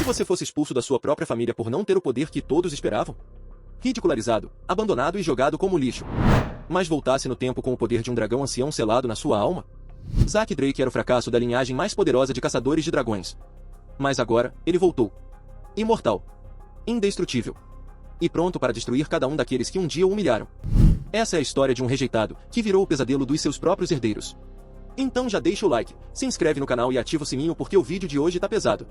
você fosse expulso da sua própria família por não ter o poder que todos esperavam? Ridicularizado, abandonado e jogado como lixo. Mas voltasse no tempo com o poder de um dragão ancião selado na sua alma? Zack Drake era o fracasso da linhagem mais poderosa de caçadores de dragões. Mas agora, ele voltou. Imortal. Indestrutível. E pronto para destruir cada um daqueles que um dia o humilharam. Essa é a história de um rejeitado, que virou o pesadelo dos seus próprios herdeiros. Então já deixa o like, se inscreve no canal e ativa o sininho porque o vídeo de hoje tá pesado.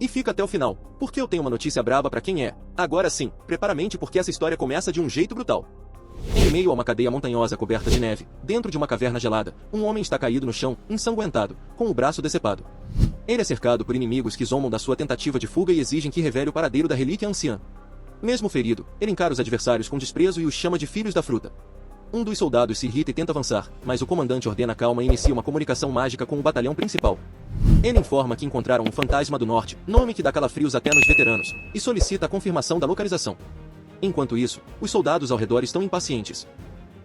E fica até o final, porque eu tenho uma notícia braba pra quem é. Agora sim, prepara a mente porque essa história começa de um jeito brutal. Em meio a uma cadeia montanhosa coberta de neve, dentro de uma caverna gelada, um homem está caído no chão, ensanguentado, com o braço decepado. Ele é cercado por inimigos que zombam da sua tentativa de fuga e exigem que revele o paradeiro da relíquia anciã. Mesmo ferido, ele encara os adversários com desprezo e os chama de filhos da fruta. Um dos soldados se irrita e tenta avançar, mas o comandante ordena calma e inicia uma comunicação mágica com o batalhão principal. Ele informa que encontraram um fantasma do norte, nome que dá calafrios até nos veteranos, e solicita a confirmação da localização. Enquanto isso, os soldados ao redor estão impacientes.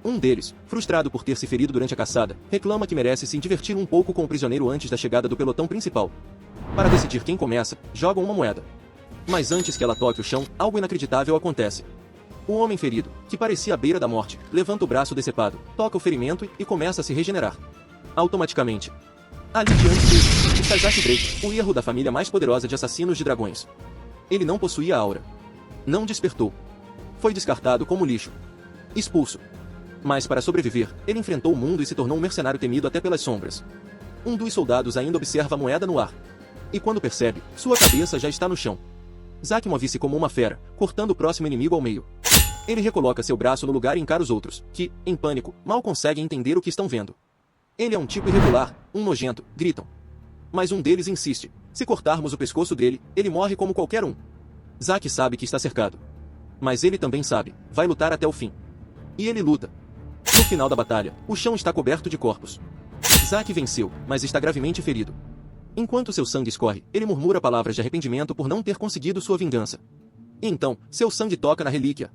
Um deles, frustrado por ter se ferido durante a caçada, reclama que merece se divertir um pouco com o prisioneiro antes da chegada do pelotão principal. Para decidir quem começa, jogam uma moeda. Mas antes que ela toque o chão, algo inacreditável acontece. O homem ferido, que parecia à beira da morte, levanta o braço decepado, toca o ferimento e começa a se regenerar. Automaticamente. Ali diante dele, está Zack Drake, o erro da família mais poderosa de assassinos de dragões. Ele não possuía aura. Não despertou. Foi descartado como lixo. Expulso. Mas para sobreviver, ele enfrentou o mundo e se tornou um mercenário temido até pelas sombras. Um dos soldados ainda observa a moeda no ar. E quando percebe, sua cabeça já está no chão. Zack move-se como uma fera, cortando o próximo inimigo ao meio. Ele recoloca seu braço no lugar e encara os outros, que, em pânico, mal conseguem entender o que estão vendo. Ele é um tipo irregular, um nojento, gritam. Mas um deles insiste. Se cortarmos o pescoço dele, ele morre como qualquer um. Zack sabe que está cercado. Mas ele também sabe, vai lutar até o fim. E ele luta. No final da batalha, o chão está coberto de corpos. Zack venceu, mas está gravemente ferido. Enquanto seu sangue escorre, ele murmura palavras de arrependimento por não ter conseguido sua vingança. E então, seu sangue toca na relíquia.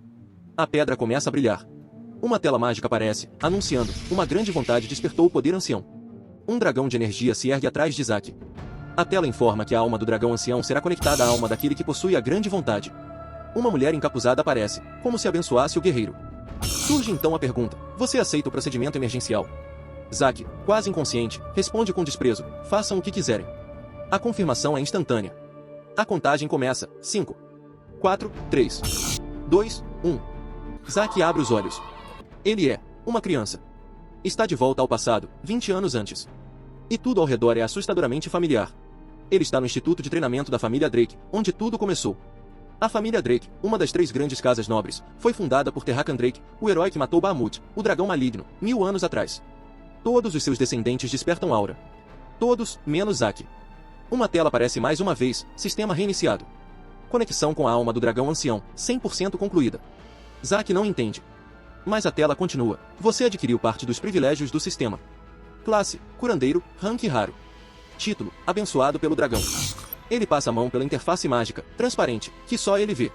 A pedra começa a brilhar. Uma tela mágica aparece, anunciando, uma grande vontade despertou o poder ancião. Um dragão de energia se ergue atrás de Zack. A tela informa que a alma do dragão ancião será conectada à alma daquele que possui a grande vontade. Uma mulher encapuzada aparece, como se abençoasse o guerreiro. Surge então a pergunta: você aceita o procedimento emergencial? Zack, quase inconsciente, responde com desprezo: façam o que quiserem. A confirmação é instantânea. A contagem começa. 5, 4, 3, 2, 1. Zack abre os olhos. Ele é uma criança. Está de volta ao passado, 20 anos antes. E tudo ao redor é assustadoramente familiar. Ele está no instituto de treinamento da família Drake, onde tudo começou. A família Drake, uma das 3 grandes casas nobres, foi fundada por Terrakan Drake, o herói que matou Bahamut, o dragão maligno, 1000 anos atrás. Todos os seus descendentes despertam aura. Todos, menos Zack. Uma tela aparece mais uma vez, sistema reiniciado. Conexão com a alma do dragão ancião, 100% concluída. Zack não entende. Mas a tela continua. Você adquiriu parte dos privilégios do sistema. Classe, curandeiro, rank raro. Título, abençoado pelo dragão. Ele passa a mão pela interface mágica, transparente, que só ele vê.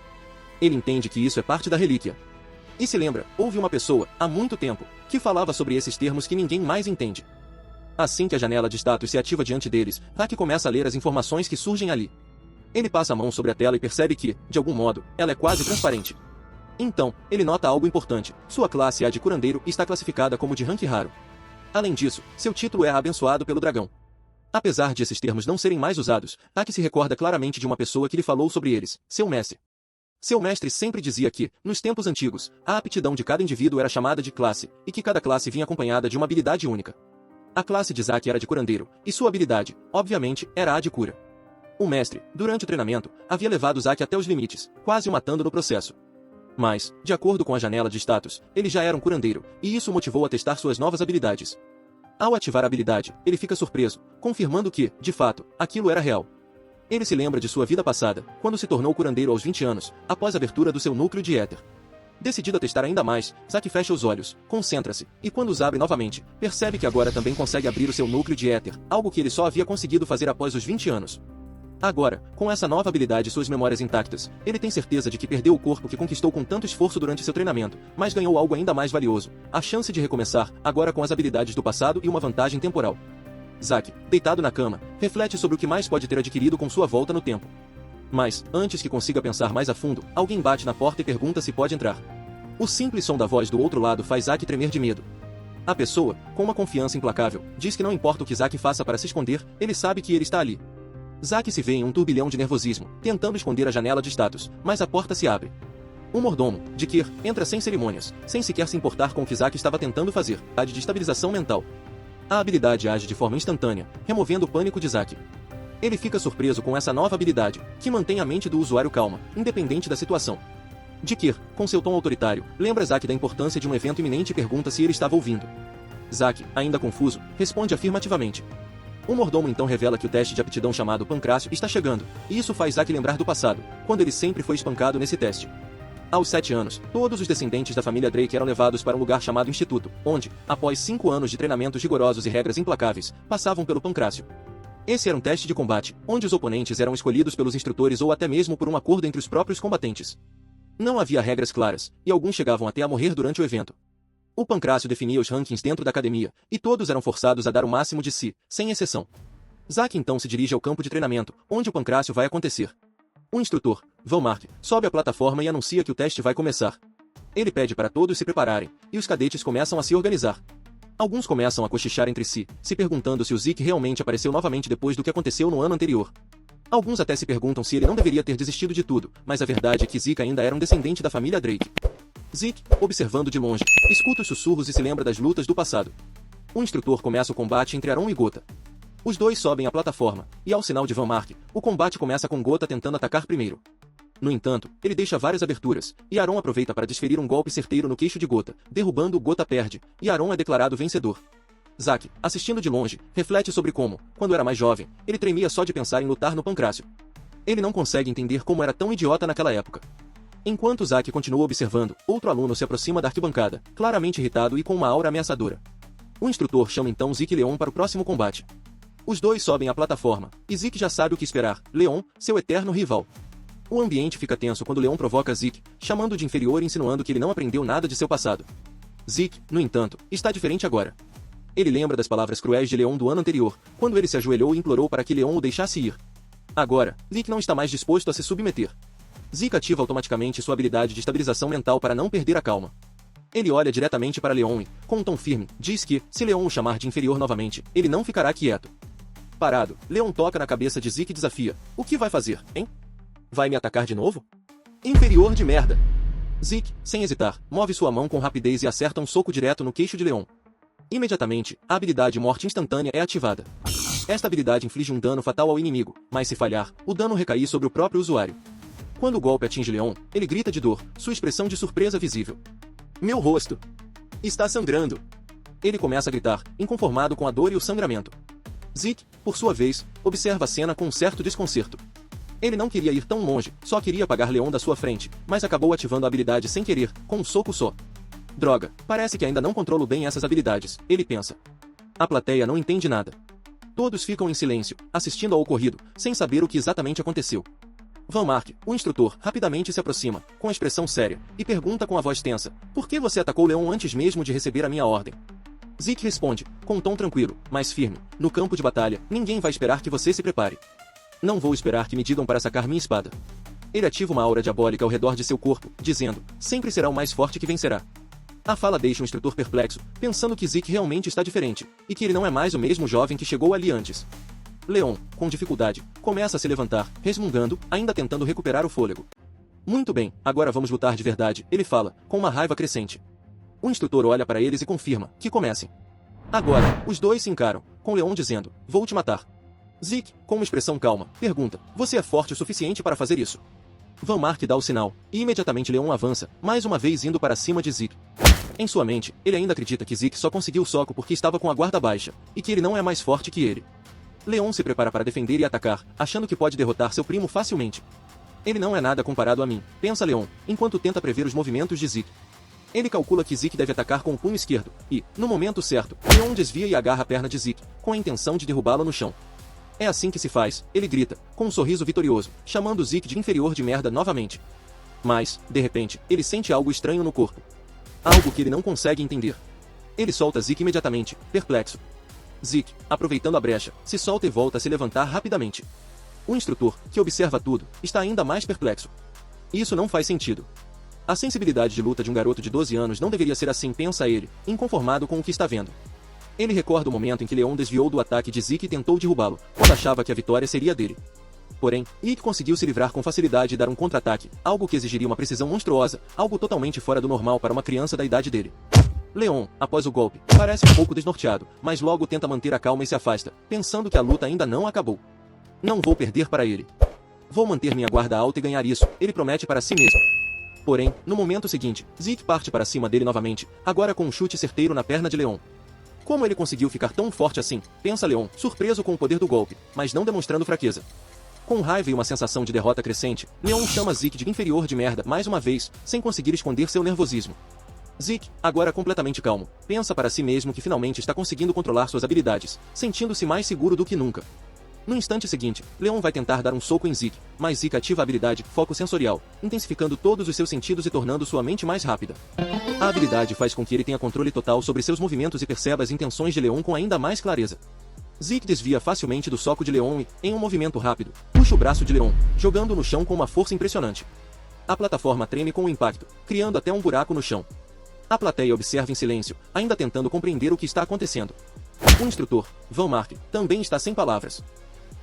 Ele entende que isso é parte da relíquia. E se lembra, houve uma pessoa, há muito tempo, que falava sobre esses termos que ninguém mais entende. Assim que a janela de status se ativa diante deles, Zack começa a ler as informações que surgem ali. Ele passa a mão sobre a tela e percebe que, de algum modo, ela é quase transparente. Então, ele nota algo importante. Sua classe A de curandeiro está classificada como de rank raro. Além disso, seu título é abençoado pelo dragão. Apesar de esses termos não serem mais usados, Zack se recorda claramente de uma pessoa que lhe falou sobre eles, seu mestre. Seu mestre sempre dizia que, nos tempos antigos, a aptidão de cada indivíduo era chamada de classe, e que cada classe vinha acompanhada de uma habilidade única. A classe de Zack era de curandeiro, e sua habilidade, obviamente, era a de cura. O mestre, durante o treinamento, havia levado Zack até os limites, quase o matando no processo. Mas, de acordo com a janela de status, ele já era um curandeiro, e isso o motivou a testar suas novas habilidades. Ao ativar a habilidade, ele fica surpreso, confirmando que, de fato, aquilo era real. Ele se lembra de sua vida passada, quando se tornou curandeiro aos 20 anos, após a abertura do seu núcleo de éter. Decidido a testar ainda mais, Zack fecha os olhos, concentra-se, e quando os abre novamente, percebe que agora também consegue abrir o seu núcleo de éter, algo que ele só havia conseguido fazer após os 20 anos. Agora, com essa nova habilidade e suas memórias intactas, ele tem certeza de que perdeu o corpo que conquistou com tanto esforço durante seu treinamento, mas ganhou algo ainda mais valioso, a chance de recomeçar, agora com as habilidades do passado e uma vantagem temporal. Zack, deitado na cama, reflete sobre o que mais pode ter adquirido com sua volta no tempo. Mas, antes que consiga pensar mais a fundo, alguém bate na porta e pergunta se pode entrar. O simples som da voz do outro lado faz Zack tremer de medo. A pessoa, com uma confiança implacável, diz que não importa o que Zack faça para se esconder, ele sabe que ele está ali. Zack se vê em um turbilhão de nervosismo, tentando esconder a janela de status, mas a porta se abre. O mordomo, Dikir, entra sem cerimônias, sem sequer se importar com o que Zack estava tentando fazer, a de estabilização mental. A habilidade age de forma instantânea, removendo o pânico de Zack. Ele fica surpreso com essa nova habilidade, que mantém a mente do usuário calma, independente da situação. Dikir, com seu tom autoritário, lembra Zack da importância de um evento iminente e pergunta se ele estava ouvindo. Zack, ainda confuso, responde afirmativamente. O mordomo então revela que o teste de aptidão chamado Pancrácio está chegando, e isso faz Zack lembrar do passado, quando ele sempre foi espancado nesse teste. Aos 7 anos, todos os descendentes da família Drake eram levados para um lugar chamado Instituto, onde, após 5 anos de treinamentos rigorosos e regras implacáveis, passavam pelo Pancrácio. Esse era um teste de combate, onde os oponentes eram escolhidos pelos instrutores ou até mesmo por um acordo entre os próprios combatentes. Não havia regras claras, e alguns chegavam até a morrer durante o evento. O Pancrácio definia os rankings dentro da academia, e todos eram forçados a dar o máximo de si, sem exceção. Zack então se dirige ao campo de treinamento, onde o Pancrácio vai acontecer. O instrutor, Valmark, sobe a plataforma e anuncia que o teste vai começar. Ele pede para todos se prepararem, e os cadetes começam a se organizar. Alguns começam a cochichar entre si, se perguntando se o Zeke realmente apareceu novamente depois do que aconteceu no ano anterior. Alguns até se perguntam se ele não deveria ter desistido de tudo, mas a verdade é que Zeke ainda era um descendente da família Drake. Zeke, observando de longe, escuta os sussurros e se lembra das lutas do passado. O instrutor começa o combate entre Aaron e Gota. Os dois sobem a plataforma, e ao sinal de Valmark, o combate começa com Gota tentando atacar primeiro. No entanto, ele deixa várias aberturas, e Aaron aproveita para desferir um golpe certeiro no queixo de Gota, derrubando-o. Gota perde, e Aaron é declarado vencedor. Zack, assistindo de longe, reflete sobre como, quando era mais jovem, ele tremia só de pensar em lutar no Pancrácio. Ele não consegue entender como era tão idiota naquela época. Enquanto Zack continua observando, outro aluno se aproxima da arquibancada, claramente irritado e com uma aura ameaçadora. O instrutor chama então Zeke e Leon para o próximo combate. Os dois sobem a plataforma, e Zeke já sabe o que esperar, Leon, seu eterno rival. O ambiente fica tenso quando Leon provoca Zeke, chamando de inferior e insinuando que ele não aprendeu nada de seu passado. Zeke, no entanto, está diferente agora. Ele lembra das palavras cruéis de Leon do ano anterior, quando ele se ajoelhou e implorou para que Leon o deixasse ir. Agora, Zeke não está mais disposto a se submeter. Zeke ativa automaticamente sua habilidade de estabilização mental para não perder a calma. Ele olha diretamente para Leon e, com um tom firme, diz que, se Leon o chamar de inferior novamente, ele não ficará quieto. Parado, Leon toca na cabeça de Zeke e desafia. O que vai fazer, hein? Vai me atacar de novo? Inferior de merda! Zeke, sem hesitar, move sua mão com rapidez e acerta um soco direto no queixo de Leon. Imediatamente, a habilidade Morte Instantânea é ativada. Esta habilidade inflige um dano fatal ao inimigo, mas se falhar, o dano recai sobre o próprio usuário. Quando o golpe atinge Leon, ele grita de dor, sua expressão de surpresa visível. Meu rosto está sangrando. Ele começa a gritar, inconformado com a dor e o sangramento. Zeke, por sua vez, observa a cena com um certo desconcerto. Ele não queria ir tão longe, só queria apagar Leon da sua frente, mas acabou ativando a habilidade sem querer, com um soco só. Droga, parece que ainda não controlo bem essas habilidades, ele pensa. A plateia não entende nada. Todos ficam em silêncio, assistindo ao ocorrido, sem saber o que exatamente aconteceu. Valmark, o instrutor, rapidamente se aproxima, com expressão séria, e pergunta com a voz tensa, por que você atacou Leon antes mesmo de receber a minha ordem? Zeke responde, com um tom tranquilo, mas firme, no campo de batalha, ninguém vai esperar que você se prepare. Não vou esperar que me digam para sacar minha espada. Ele ativa uma aura diabólica ao redor de seu corpo, dizendo, sempre será o mais forte que vencerá. A fala deixa o instrutor perplexo, pensando que Zeke realmente está diferente, e que ele não é mais o mesmo jovem que chegou ali antes. Leon, com dificuldade, começa a se levantar, resmungando, ainda tentando recuperar o fôlego. Muito bem, agora vamos lutar de verdade, ele fala, com uma raiva crescente. O instrutor olha para eles e confirma, que comecem. Agora, os dois se encaram, com Leon dizendo, vou te matar. Zeke, com uma expressão calma, pergunta, você é forte o suficiente para fazer isso? Valmark dá o sinal, e imediatamente Leon avança, mais uma vez indo para cima de Zeke. Em sua mente, ele ainda acredita que Zeke só conseguiu o soco porque estava com a guarda baixa, e que ele não é mais forte que ele. Leon se prepara para defender e atacar, achando que pode derrotar seu primo facilmente. Ele não é nada comparado a mim, pensa Leon, enquanto tenta prever os movimentos de Zeke. Ele calcula que Zeke deve atacar com o punho esquerdo, e, no momento certo, Leon desvia e agarra a perna de Zeke, com a intenção de derrubá-lo no chão. É assim que se faz, ele grita, com um sorriso vitorioso, chamando Zeke de inferior de merda novamente. Mas, de repente, ele sente algo estranho no corpo. Algo que ele não consegue entender. Ele solta Zeke imediatamente, perplexo. Zeke, aproveitando a brecha, se solta e volta a se levantar rapidamente. O instrutor, que observa tudo, está ainda mais perplexo. Isso não faz sentido. A sensibilidade de luta de um garoto de 12 anos não deveria ser assim, pensa ele, inconformado com o que está vendo. Ele recorda o momento em que Leon desviou do ataque de Zeke e tentou derrubá-lo, quando achava que a vitória seria dele. Porém, Ikki conseguiu se livrar com facilidade e dar um contra-ataque, algo que exigiria uma precisão monstruosa, algo totalmente fora do normal para uma criança da idade dele. Leon, após o golpe, parece um pouco desnorteado, mas logo tenta manter a calma e se afasta, pensando que a luta ainda não acabou. Não vou perder para ele. Vou manter minha guarda alta e ganhar isso, ele promete para si mesmo. Porém, no momento seguinte, Zeke parte para cima dele novamente, agora com um chute certeiro na perna de Leon. Como ele conseguiu ficar tão forte assim, pensa Leon, surpreso com o poder do golpe, mas não demonstrando fraqueza. Com raiva e uma sensação de derrota crescente, Leon chama Zeke de inferior de merda mais uma vez, sem conseguir esconder seu nervosismo. Zeke, agora completamente calmo, pensa para si mesmo que finalmente está conseguindo controlar suas habilidades, sentindo-se mais seguro do que nunca. No instante seguinte, Leon vai tentar dar um soco em Zeke, mas Zeke ativa a habilidade Foco Sensorial, intensificando todos os seus sentidos e tornando sua mente mais rápida. A habilidade faz com que ele tenha controle total sobre seus movimentos e perceba as intenções de Leon com ainda mais clareza. Zeke desvia facilmente do soco de Leon e, em um movimento rápido, puxa o braço de Leon, jogando no chão com uma força impressionante. A plataforma treme com o impacto, criando até um buraco no chão. A plateia observa em silêncio, ainda tentando compreender o que está acontecendo. O instrutor, Van Mark, também está sem palavras.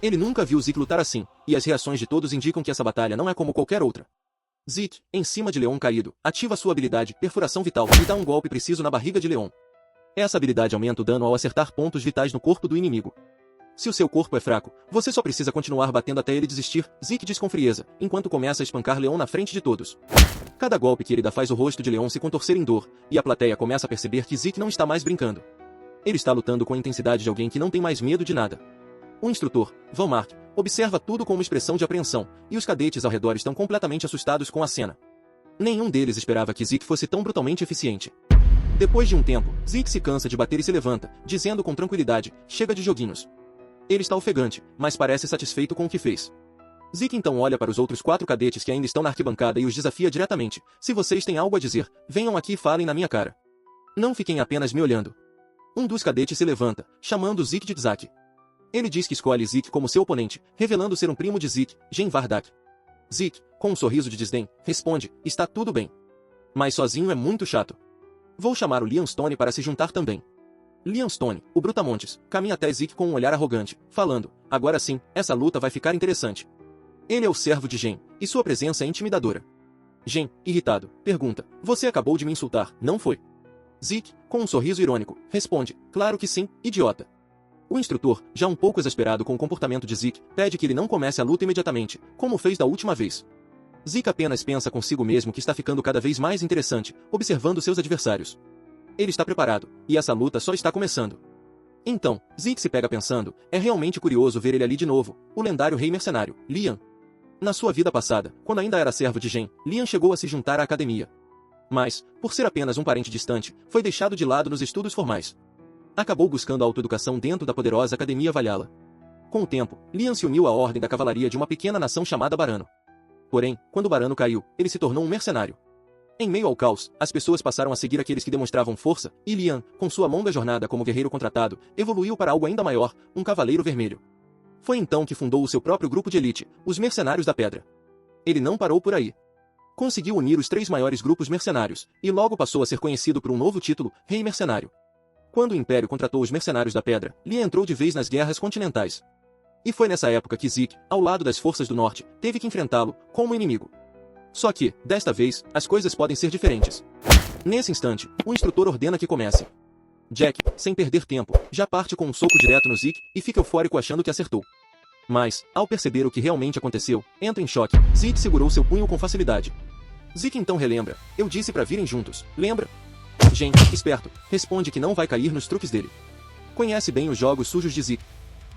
Ele nunca viu Zeke lutar assim, e as reações de todos indicam que essa batalha não é como qualquer outra. Zeke, em cima de Leon caído, ativa sua habilidade Perfuração Vital e dá um golpe preciso na barriga de Leon. Essa habilidade aumenta o dano ao acertar pontos vitais no corpo do inimigo. Se o seu corpo é fraco, você só precisa continuar batendo até ele desistir, Zeke diz com frieza, enquanto começa a espancar Leon na frente de todos. Cada golpe que ele dá faz o rosto de Leon se contorcer em dor, e a plateia começa a perceber que Zeke não está mais brincando. Ele está lutando com a intensidade de alguém que não tem mais medo de nada. O instrutor, Van Mark, observa tudo com uma expressão de apreensão, e os cadetes ao redor estão completamente assustados com a cena. Nenhum deles esperava que Zeke fosse tão brutalmente eficiente. Depois de um tempo, Zeke se cansa de bater e se levanta, dizendo com tranquilidade, chega de joguinhos. Ele está ofegante, mas parece satisfeito com o que fez. Zeke então olha para os outros 4 cadetes que ainda estão na arquibancada e os desafia diretamente, se vocês têm algo a dizer, venham aqui e falem na minha cara. Não fiquem apenas me olhando. Um dos cadetes se levanta, chamando Zeke de Tzak. Ele diz que escolhe Zeke como seu oponente, revelando ser um primo de Zeke, Gen Vardak. Zeke, com um sorriso de desdém, responde, está tudo bem. Mas sozinho é muito chato. Vou chamar o Liam Stone para se juntar também. Liam Stone, o Brutamontes, caminha até Zeke com um olhar arrogante, falando, agora sim, essa luta vai ficar interessante. Ele é o servo de Gen, e sua presença é intimidadora. Gen, irritado, pergunta, você acabou de me insultar, não foi? Zeke, com um sorriso irônico, responde, claro que sim, idiota. O instrutor, já um pouco exasperado com o comportamento de Zeke, pede que ele não comece a luta imediatamente, como fez da última vez. Zeke apenas pensa consigo mesmo que está ficando cada vez mais interessante, observando seus adversários. Ele está preparado, e essa luta só está começando. Então, Zeke se pega pensando, é realmente curioso ver ele ali de novo, o lendário rei mercenário, Liam. Na sua vida passada, quando ainda era servo de Gen, Liam chegou a se juntar à academia. Mas, por ser apenas um parente distante, foi deixado de lado nos estudos formais. Acabou buscando a autoeducação dentro da poderosa Academia Valhalla. Com o tempo, Liam se uniu à ordem da cavalaria de uma pequena nação chamada Barano. Porém, quando Barano caiu, ele se tornou um mercenário. Em meio ao caos, as pessoas passaram a seguir aqueles que demonstravam força, e Liam, com sua longa jornada como guerreiro contratado, evoluiu para algo ainda maior, um cavaleiro vermelho. Foi então que fundou o seu próprio grupo de elite, os Mercenários da Pedra. Ele não parou por aí. Conseguiu unir os 3 maiores grupos mercenários, e logo passou a ser conhecido por um novo título, Rei Mercenário. Quando o Império contratou os Mercenários da Pedra, Liam entrou de vez nas guerras continentais. E foi nessa época que Zeke, ao lado das forças do norte, teve que enfrentá-lo, como inimigo. Só que, desta vez, as coisas podem ser diferentes. Nesse instante, o instrutor ordena que comece. Jack, sem perder tempo, já parte com um soco direto no Zeke e fica eufórico achando que acertou. Mas, ao perceber o que realmente aconteceu, entra em choque. Zeke segurou seu punho com facilidade. Zeke então relembra, eu disse pra virem juntos, lembra? Gen, esperto, responde que não vai cair nos truques dele. Conhece bem os jogos sujos de Zeke.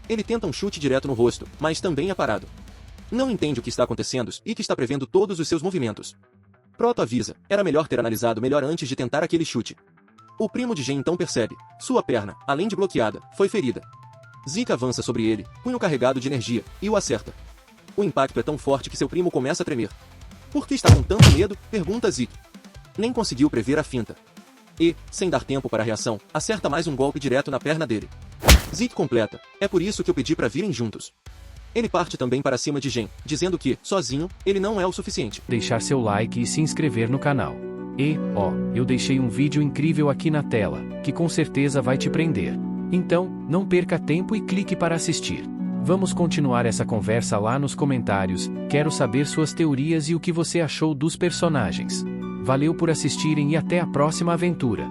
Ele tenta um chute direto no rosto, mas também é parado. Não entende o que está acontecendo e que está prevendo todos os seus movimentos. Proto avisa, era melhor ter analisado melhor antes de tentar aquele chute. O primo de Gen então percebe, sua perna, além de bloqueada, foi ferida. Zeke avança sobre ele, punho carregado de energia, e o acerta. O impacto é tão forte que seu primo começa a tremer. Por que está com tanto medo? Pergunta Zeke. Nem conseguiu prever a finta. E, sem dar tempo para a reação, acerta mais um golpe direto na perna dele. Zeke completa, é por isso que eu pedi para virem juntos. Ele parte também para cima de Gen, dizendo que, sozinho, ele não é o suficiente. Deixar seu like e se inscrever no canal. E, eu deixei um vídeo incrível aqui na tela, que com certeza vai te prender. Então, não perca tempo e clique para assistir. Vamos continuar essa conversa lá nos comentários, quero saber suas teorias e o que você achou dos personagens. Valeu por assistirem e até a próxima aventura.